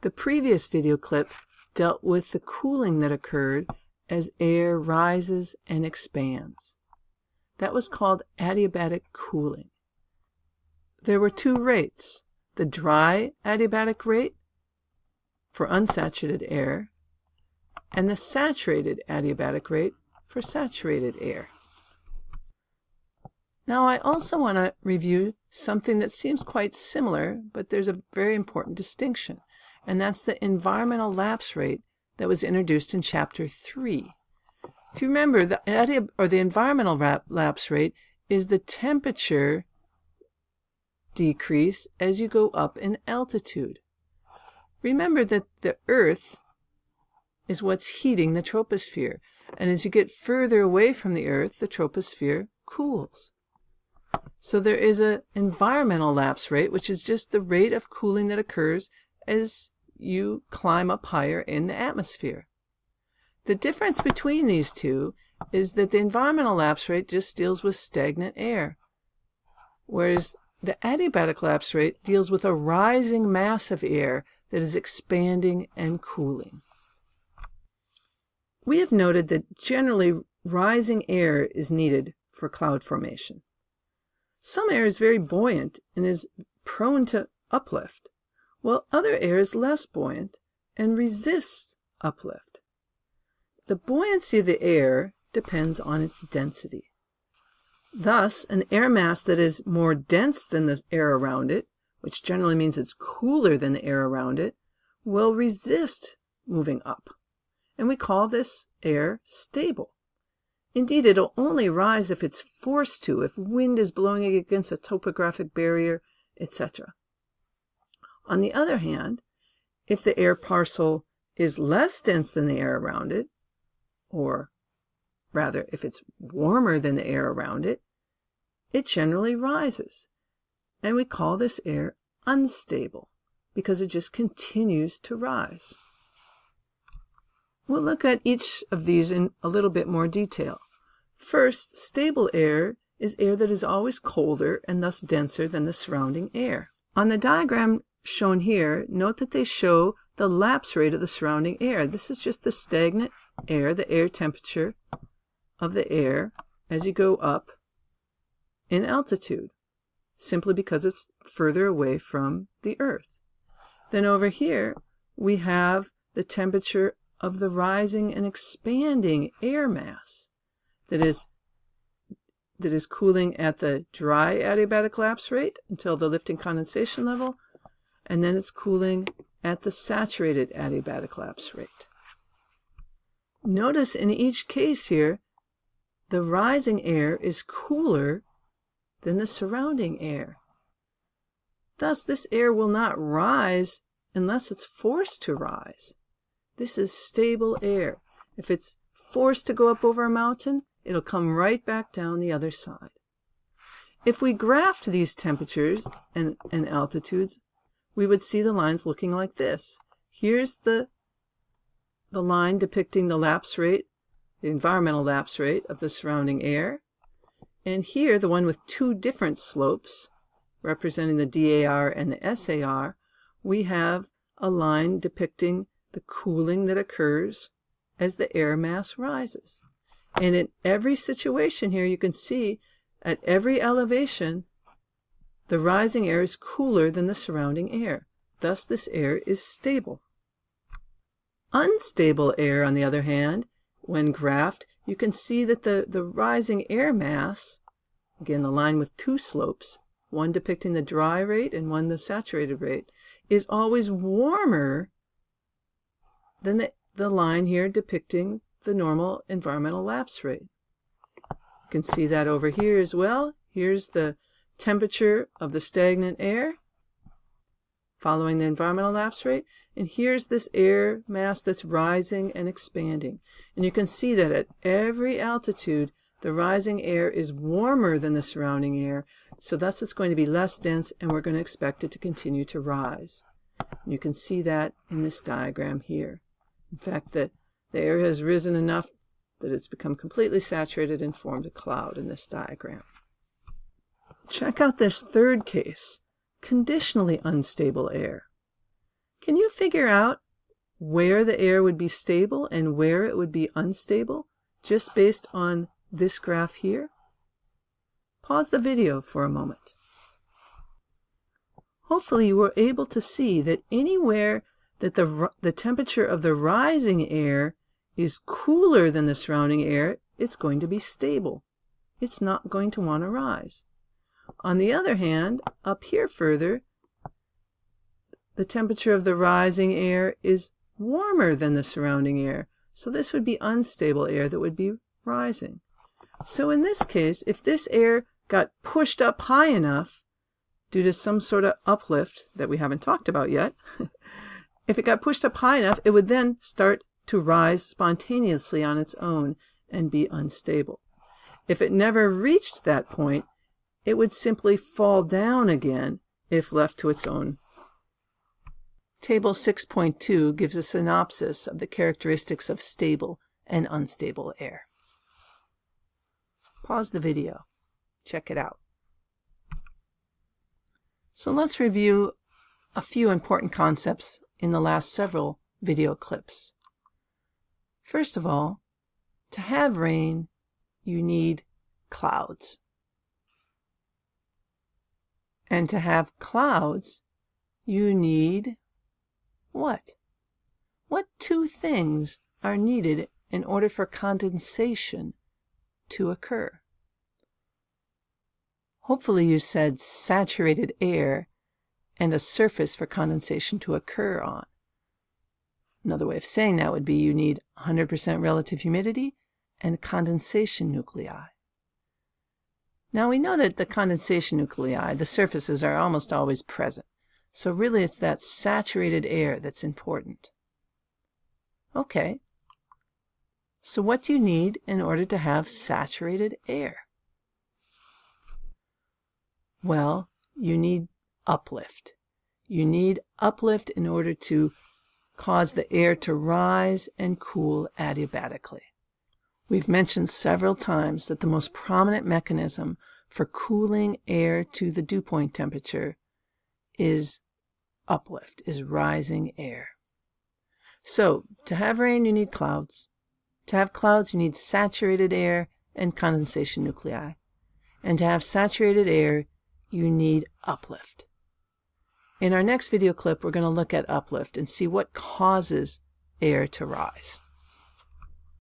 The previous video clip dealt with the cooling that occurred as air rises and expands. That was called adiabatic cooling. There were two rates: the dry adiabatic rate for unsaturated air and the saturated adiabatic rate for saturated air. Now I also want to review something that seems quite similar, but there's a very important distinction, and that's the environmental lapse rate that was introduced in Chapter 3. If you remember, the environmental lapse rate is the temperature decrease as you go up in altitude. Remember that the Earth is what's heating the troposphere, and as you get further away from the Earth, the troposphere cools. So there is an environmental lapse rate, which is just the rate of cooling that occurs as you climb up higher in the atmosphere. The difference between these two is that the environmental lapse rate just deals with stagnant air, whereas the adiabatic lapse rate deals with a rising mass of air that is expanding and cooling. We have noted that generally rising air is needed for cloud formation. Some air is very buoyant and is prone to uplift, while other air is less buoyant and resists uplift. The buoyancy of the air depends on its density. Thus, an air mass that is more dense than the air around it, which generally means it's cooler than the air around it, will resist moving up. And we call this air stable. Indeed, it'll only rise if it's forced to, if wind is blowing against a topographic barrier, etc. On the other hand, if the air parcel is less dense than the air around it, or rather, if it's warmer than the air around it, it generally rises. And we call this air unstable because it just continues to rise. We'll look at each of these in a little bit more detail. First, stable air is air that is always colder and thus denser than the surrounding air. On the diagram shown here, note that they show the lapse rate of the surrounding air. This is just the stagnant air, the air temperature of the air as you go up in altitude, simply because it's further away from the Earth. Then over here, we have the temperature of the rising and expanding air mass that is cooling at the dry adiabatic lapse rate until the lifting condensation level, and then it's cooling at the saturated adiabatic lapse rate. Notice in each case here, the rising air is cooler than the surrounding air. Thus, this air will not rise unless it's forced to rise. This is stable air. If it's forced to go up over a mountain, it'll come right back down the other side. If we graphed these temperatures and altitudes, we would see the lines looking like this. Here's the line depicting the lapse rate, the environmental lapse rate of the surrounding air. And here, the one with two different slopes, representing the DAR and the SAR, we have a line depicting the cooling that occurs as the air mass rises. And in every situation here, you can see at every elevation, the rising air is cooler than the surrounding air. Thus, this air is stable. Unstable air, on the other hand, when graphed, you can see that the rising air mass, again the line with two slopes, one depicting the dry rate and one the saturated rate, is always warmer than the line here depicting the normal environmental lapse rate. You can see that over here as well. Here's the temperature of the stagnant air following the environmental lapse rate, and here's this air mass that's rising and expanding. And you can see that at every altitude, the rising air is warmer than the surrounding air, so thus it's going to be less dense, and we're going to expect it to continue to rise. And you can see that in this diagram here. In fact, the air has risen enough that it's become completely saturated and formed a cloud in this diagram. Check out this third case, conditionally unstable air. Can you figure out where the air would be stable and where it would be unstable just based on this graph here? Pause the video for a moment. Hopefully you were able to see that anywhere that the temperature of the rising air is cooler than the surrounding air, it's going to be stable. It's not going to want to rise. On the other hand, up here further, the temperature of the rising air is warmer than the surrounding air. So this would be unstable air that would be rising. So in this case, if this air got pushed up high enough due to some sort of uplift that we haven't talked about yet, if it got pushed up high enough, it would then start to rise spontaneously on its own and be unstable. If it never reached that point, it would simply fall down again if left to its own. Table 6.2 gives a synopsis of the characteristics of stable and unstable air. Pause the video. Check it out. So let's review a few important concepts in the last several video clips. First of all, to have rain, you need clouds. And to have clouds, you need what? What two things are needed in order for condensation to occur? Hopefully you said saturated air and a surface for condensation to occur on. Another way of saying that would be you need 100% relative humidity and condensation nuclei. Now we know that the condensation nuclei, the surfaces, are almost always present. So really it's that saturated air that's important. Okay. So what do you need in order to have saturated air? Well, you need uplift. You need uplift in order to cause the air to rise and cool adiabatically. We've mentioned several times that the most prominent mechanism for cooling air to the dew point temperature is uplift, is rising air. So, to have rain, you need clouds. To have clouds, you need saturated air and condensation nuclei. And to have saturated air, you need uplift. In our next video clip, we're going to look at uplift and see what causes air to rise.